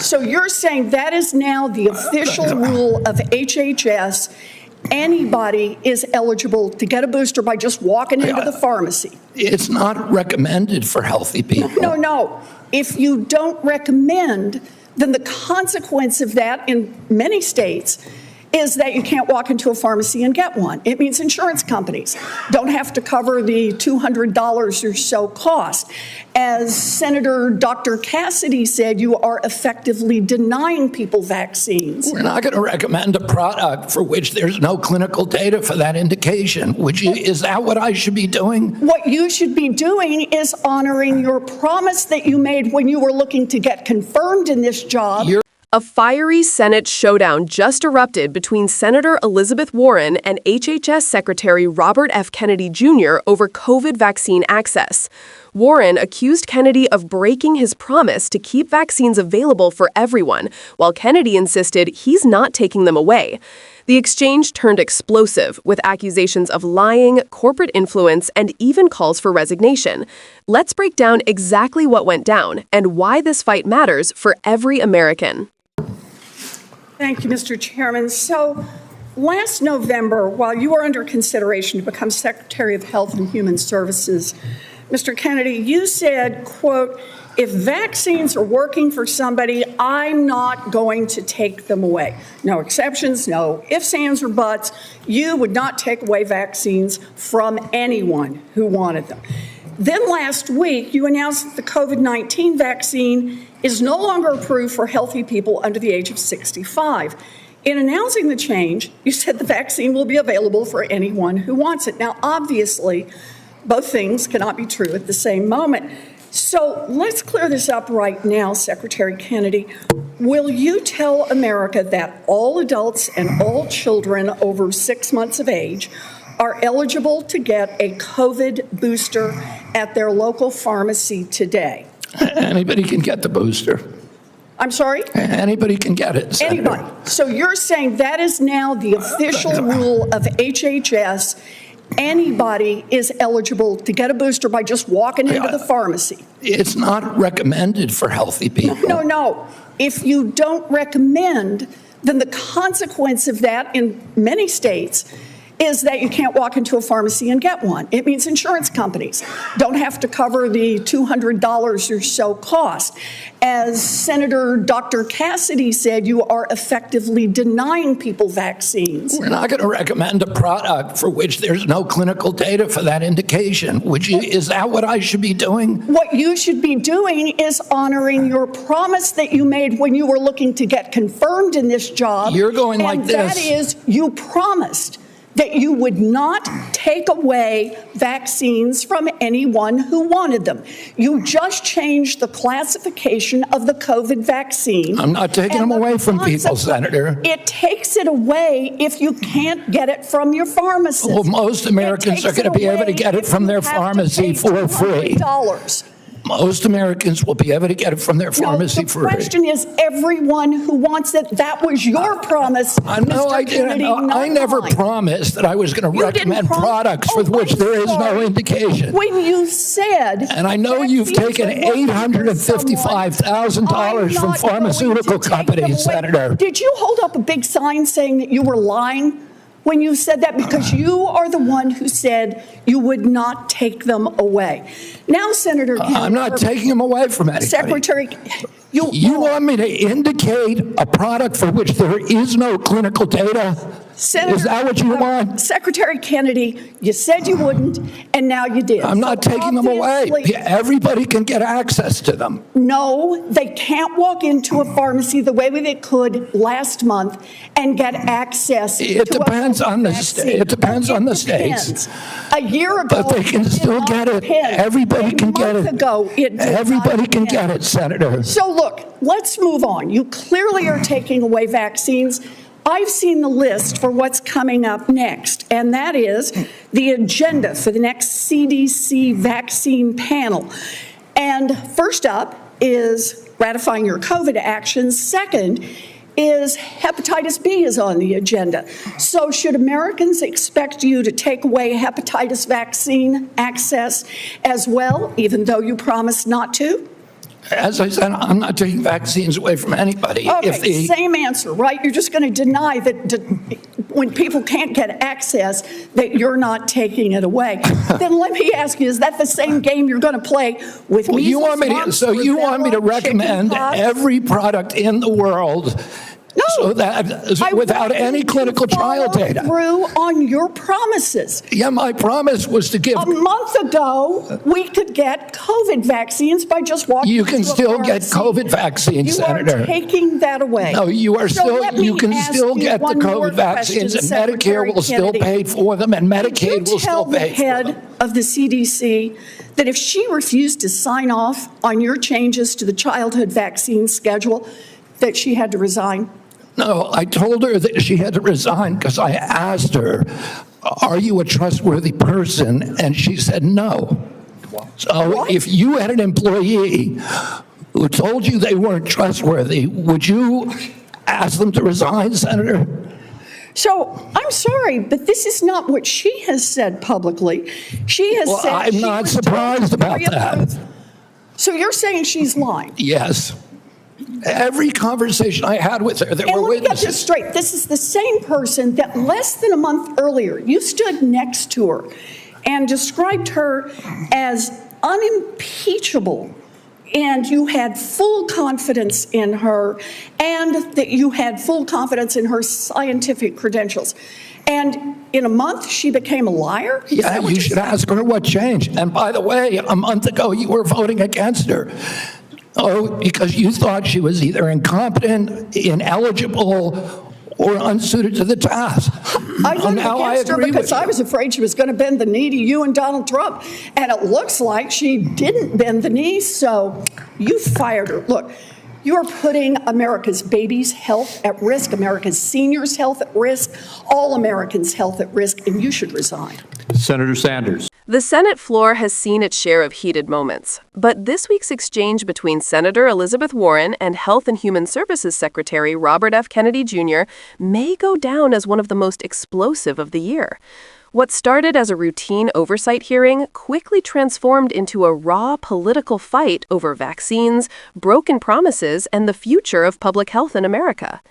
So you're saying that is now the official rule of HHS. Anybody is eligible to get a booster by just walking into the pharmacy. It's not recommended for healthy people. No. If you don't recommend, then the consequence of that in many states is that you can't walk into a pharmacy and get one. It means insurance companies don't have to cover the $200 or so cost. As Senator Dr. Cassidy said, you are effectively denying people vaccines. We're not going to recommend a product for which there's no clinical data for that indication. Is that what I should be doing? What you should be doing is honoring your promise that you made when you were looking to get confirmed in this job. A fiery Senate showdown just erupted between Senator Elizabeth Warren and HHS Secretary Robert F. Kennedy Jr. over COVID vaccine access. Warren accused Kennedy of breaking his promise to keep vaccines available for everyone, while Kennedy insisted he's not taking them away. The exchange turned explosive, with accusations of lying, corporate influence, and even calls for resignation. Let's break down exactly what went down and why this fight matters for every American. Thank you, Mr. Chairman. So, last November, while you were under consideration to become Secretary of Health and Human Services, Mr. Kennedy, you said, quote, "If vaccines are working for somebody, I'm not going to take them away." No exceptions, no ifs, ands, or buts. You would not take away vaccines from anyone who wanted them. Then last week, you announced that the COVID-19 vaccine is no longer approved for healthy people under the age of 65. In announcing the change, you said the vaccine will be available for anyone who wants it. Now, obviously, both things cannot be true at the same moment. So let's clear this up right now, Secretary Kennedy. Will you tell America that all adults and all children over 6 months of age are eligible to get a COVID booster at their local pharmacy today? Anybody can get the booster. I'm sorry? Anybody can get it, Senator. Anybody. So you're saying that is now the official rule of HHS. Anybody is eligible to get a booster by just walking into the pharmacy. It's not recommended for healthy people. No. If you don't recommend, then the consequence of that in many states is that you can't walk into a pharmacy and get one. It means insurance companies don't have to cover the $200 or so cost. As Senator Dr. Cassidy said, you are effectively denying people vaccines. We're not going to recommend a product for which there's no clinical data for that indication. Is that what I should be doing? What you should be doing is honoring your promise that you made when you were looking to get confirmed in this job. You're going like this. And that is, you promised that you would not take away vaccines from anyone who wanted them. You just changed the classification of the COVID vaccine. I'm not taking them away from people, Senator. It takes it away if you can't get it from your pharmacist. Well, most Americans are going to be able to get it from their pharmacy for free. Most Americans will be able to get it from their pharmacy for free. The question is everyone who wants it. That was your promise, No, I didn't. I never promised that I was going to recommend products for which there is no indication. When you said... And I know you've taken $855,000 from pharmaceutical companies, Senator. Did you hold up a big sign saying that you were lying when you said that? Because you are the one who said you would not take them away. Now, Senator Kennedy, I'm not taking them away from anybody. Secretary, you want me to indicate a product for which there is no clinical data? Senator, is that what you want? Secretary Kennedy, you said you wouldn't, and now you did. I'm not taking them away. Everybody can get access to them. No, they can't walk into a pharmacy the way they could last month and get access. It depends on the state. It depends on the states. A year ago, but they can still get it. Everybody can get it. Everybody can get it, Senator. So look, let's move on. You clearly are taking away vaccines. I've seen the list for what's coming up next, and that is the agenda for the next CDC vaccine panel. And first up is ratifying your COVID actions. Second is hepatitis B is on the agenda. So should Americans expect you to take away hepatitis vaccine access as well, even though you promised not to? As I said, I'm not taking vaccines away from anybody. Okay, same answer, right? You're just going to deny that when people can't get access, that you're not taking it away. Then let me ask you, is that the same game you're going to play with measles, you want me to recommend every product in the world so that without any clinical trial data. Through on your promises. Yeah, my promise was to give. A month ago, we could get COVID vaccines by just walking. You can still get COVID vaccines, Senator. You are taking that away. No, you are You can still get the COVID vaccines, and Medicare will still pay for them, and Medicaid will still pay for them. Tell the head of the CDC that if she refused to sign off on your changes to the childhood vaccine schedule, that she had to resign. No, I told her that she had to resign because I asked her, are you a trustworthy person? And she said no. So if you had an employee who told you they weren't trustworthy, would you ask them to resign, Senator? So I'm sorry, but this is not what she has said publicly. She has said I'm not surprised about that. So you're saying she's lying? Yes. Every conversation I had with her, there were witnesses. Let me get this straight. This is the same person that less than a month earlier, you stood next to her and described her as unimpeachable, and you had full confidence in her, and that you had full confidence in her scientific credentials. And in a month, she became a liar? Yeah, you should ask her what changed. And by the way, a month ago, you were voting against her. Oh, because you thought she was either incompetent, ineligible, or unsuited to the task. I voted against her because I was afraid she was going to bend the knee to you and Donald Trump. And it looks like she didn't bend the knee, so you fired her. Look, you're putting America's babies' health at risk, America's seniors' health at risk, all Americans' health at risk, and you should resign. Senator Sanders. The Senate floor has seen its share of heated moments, but this week's exchange between Senator Elizabeth Warren and Health and Human Services Secretary Robert F. Kennedy Jr. may go down as one of the most explosive of the year. What started as a routine oversight hearing quickly transformed into a raw political fight over vaccines, broken promises, and the future of public health in America.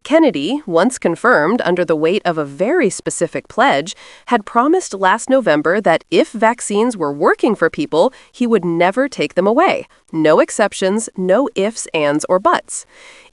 Kennedy, once confirmed under the weight of a very specific pledge, had promised last November that if vaccines were working for people, he would never take them away. No exceptions, no ifs, ands, or buts.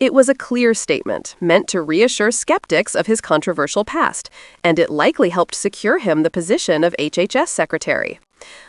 It was a clear statement, meant to reassure skeptics of his controversial past, and it likely helped secure him the position of HHS Secretary.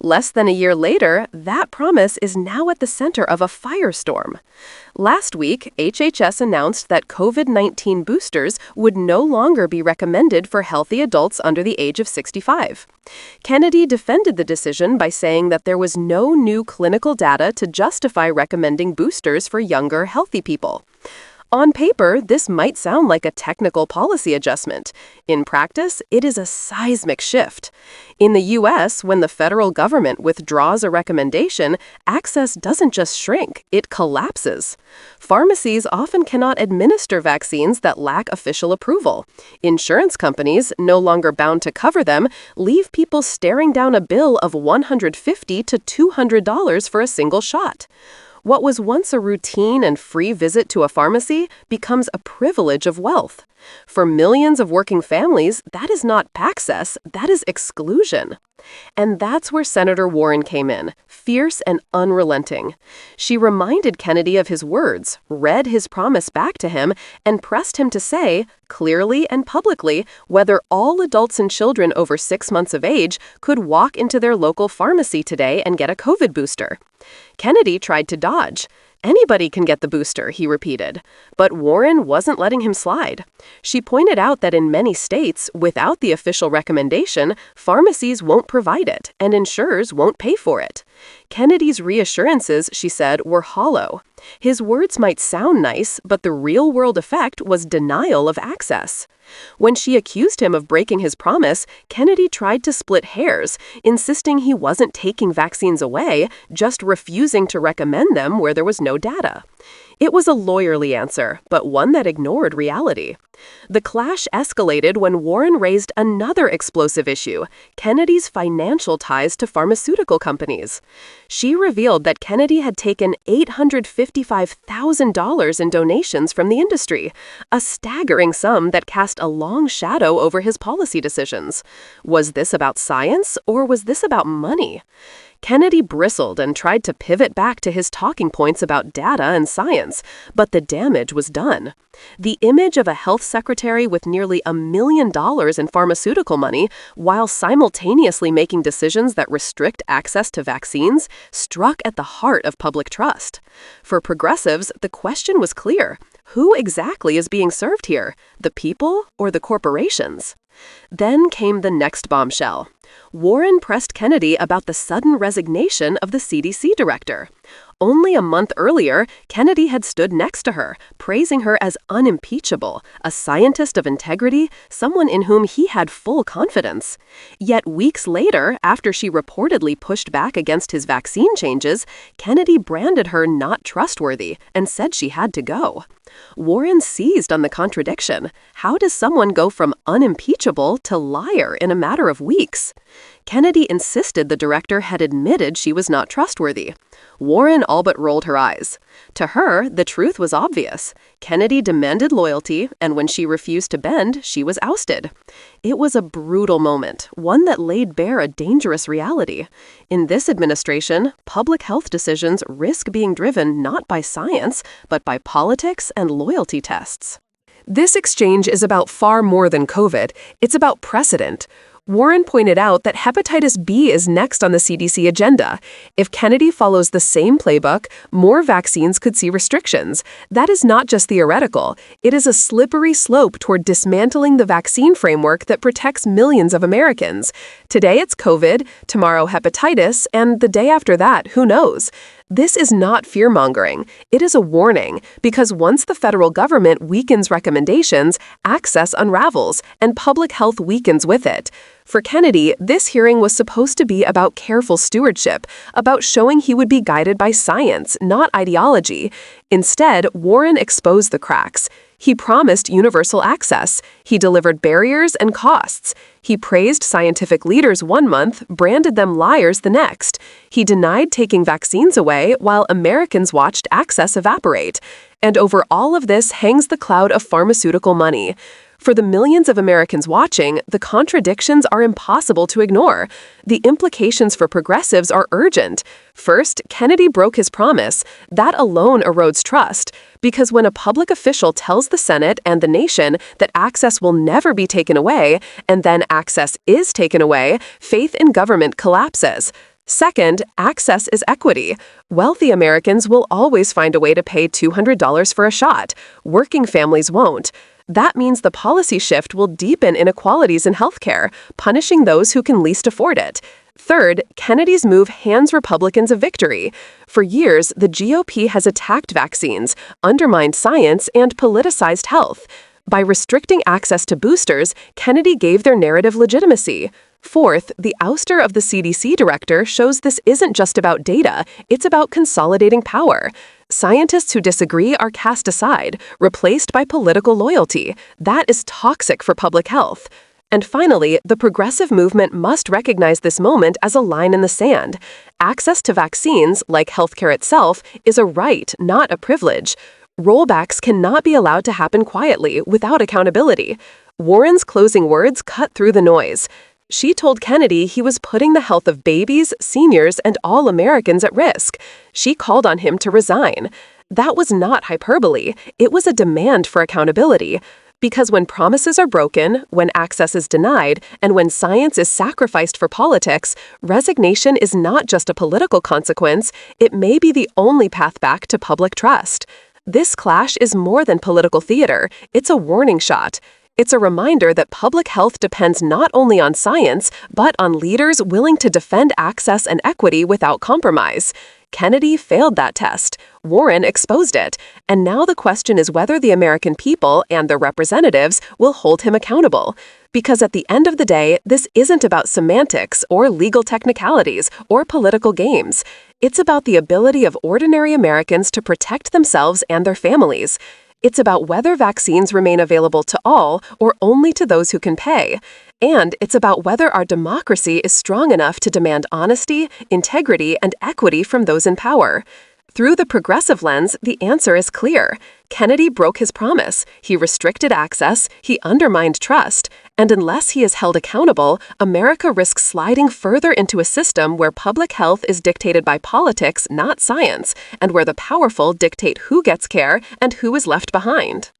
Less than a year later, that promise is now at the center of a firestorm. Last week, HHS announced that COVID-19 boosters would no longer be recommended for healthy adults under the age of 65. Kennedy defended the decision by saying that there was no new clinical data to justify recommending boosters for younger, healthy people. On paper, this might sound like a technical policy adjustment. In practice, it is a seismic shift. In the U.S., when the federal government withdraws a recommendation, access doesn't just shrink, it collapses. Pharmacies often cannot administer vaccines that lack official approval. Insurance companies, no longer bound to cover them, leave people staring down a bill of $150 to $200 for a single shot. What was once a routine and free visit to a pharmacy becomes a privilege of wealth. For millions of working families, that is not access, that is exclusion. And that's where Senator Warren came in, fierce and unrelenting. She reminded Kennedy of his words, read his promise back to him, and pressed him to say, clearly and publicly, whether all adults and children over 6 months of age could walk into their local pharmacy today and get a COVID booster. Kennedy tried to dodge. Anybody can get the booster, he repeated. But Warren wasn't letting him slide. She pointed out that in many states, without the official recommendation, pharmacies won't provide it, and insurers won't pay for it. Kennedy's reassurances, she said, were hollow. His words might sound nice, but the real-world effect was denial of access. When she accused him of breaking his promise, Kennedy tried to split hairs, insisting he wasn't taking vaccines away, just refusing to recommend them where there was no data. It was a lawyerly answer, but one that ignored reality. The clash escalated when Warren raised another explosive issue: Kennedy's financial ties to pharmaceutical companies. She revealed that Kennedy had taken $855,000 in donations from the industry, a staggering sum that cast a long shadow over his policy decisions. Was this about science, or was this about money? Kennedy bristled and tried to pivot back to his talking points about data and science, but the damage was done. The image of a health secretary with nearly $1 million in pharmaceutical money while simultaneously making decisions that restrict access to vaccines struck at the heart of public trust. For progressives, the question was clear: who exactly is being served here? The people or the corporations? Then came the next bombshell. Warren pressed Kennedy about the sudden resignation of the CDC director. Only a month earlier, Kennedy had stood next to her, praising her as unimpeachable, a scientist of integrity, someone in whom he had full confidence. Yet weeks later, after she reportedly pushed back against his vaccine changes, Kennedy branded her not trustworthy and said she had to go. Warren seized on the contradiction. How does someone go from unimpeachable to liar in a matter of weeks? Kennedy insisted the director had admitted she was not trustworthy. Warren all but rolled her eyes. To her, the truth was obvious. Kennedy demanded loyalty, and when she refused to bend, she was ousted. It was a brutal moment, one that laid bare a dangerous reality. In this administration, public health decisions risk being driven not by science, but by politics and loyalty tests. This exchange is about far more than COVID. It's about precedent. Warren pointed out that hepatitis B is next on the CDC agenda. If Kennedy follows the same playbook, more vaccines could see restrictions. That is not just theoretical. It is a slippery slope toward dismantling the vaccine framework that protects millions of Americans. Today it's COVID, tomorrow hepatitis, and the day after that, who knows? This is not fear-mongering. It is a warning, because once the federal government weakens recommendations, access unravels, and public health weakens with it. For Kennedy, this hearing was supposed to be about careful stewardship, about showing he would be guided by science, not ideology. Instead, Warren exposed the cracks. He promised universal access. He delivered barriers and costs. He praised scientific leaders one month, branded them liars the next. He denied taking vaccines away while Americans watched access evaporate. And over all of this hangs the cloud of pharmaceutical money. For the millions of Americans watching, the contradictions are impossible to ignore. The implications for progressives are urgent. First, Kennedy broke his promise. That alone erodes trust. Because when a public official tells the Senate and the nation that access will never be taken away, and then access is taken away, faith in government collapses. Second, access is equity. Wealthy Americans will always find a way to pay $200 for a shot. Working families won't. That means the policy shift will deepen inequalities in healthcare, punishing those who can least afford it. Third, Kennedy's move hands Republicans a victory. For years, the GOP has attacked vaccines, undermined science, and politicized health. By restricting access to boosters, Kennedy gave their narrative legitimacy. Fourth, the ouster of the CDC director shows this isn't just about data, it's about consolidating power. Scientists who disagree are cast aside, replaced by political loyalty. That is toxic for public health. And finally, the progressive movement must recognize this moment as a line in the sand. Access to vaccines, like healthcare itself, is a right, not a privilege. Rollbacks cannot be allowed to happen quietly, without accountability. Warren's closing words cut through the noise. She told Kennedy he was putting the health of babies, seniors, and all Americans at risk. She called on him to resign. That was not hyperbole. It was a demand for accountability. Because when promises are broken, when access is denied, and when science is sacrificed for politics, resignation is not just a political consequence, it may be the only path back to public trust. This clash is more than political theater. It's a warning shot. It's a reminder that public health depends not only on science, but on leaders willing to defend access and equity without compromise. Kennedy failed that test. Warren exposed it. And now the question is whether the American people and their representatives will hold him accountable. Because at the end of the day, this isn't about semantics or legal technicalities or political games. It's about the ability of ordinary Americans to protect themselves and their families. It's about whether vaccines remain available to all or only to those who can pay. And it's about whether our democracy is strong enough to demand honesty, integrity, and equity from those in power. Through the progressive lens, the answer is clear. Kennedy broke his promise. He restricted access, he undermined trust, and unless he is held accountable, America risks sliding further into a system where public health is dictated by politics, not science, and where the powerful dictate who gets care and who is left behind.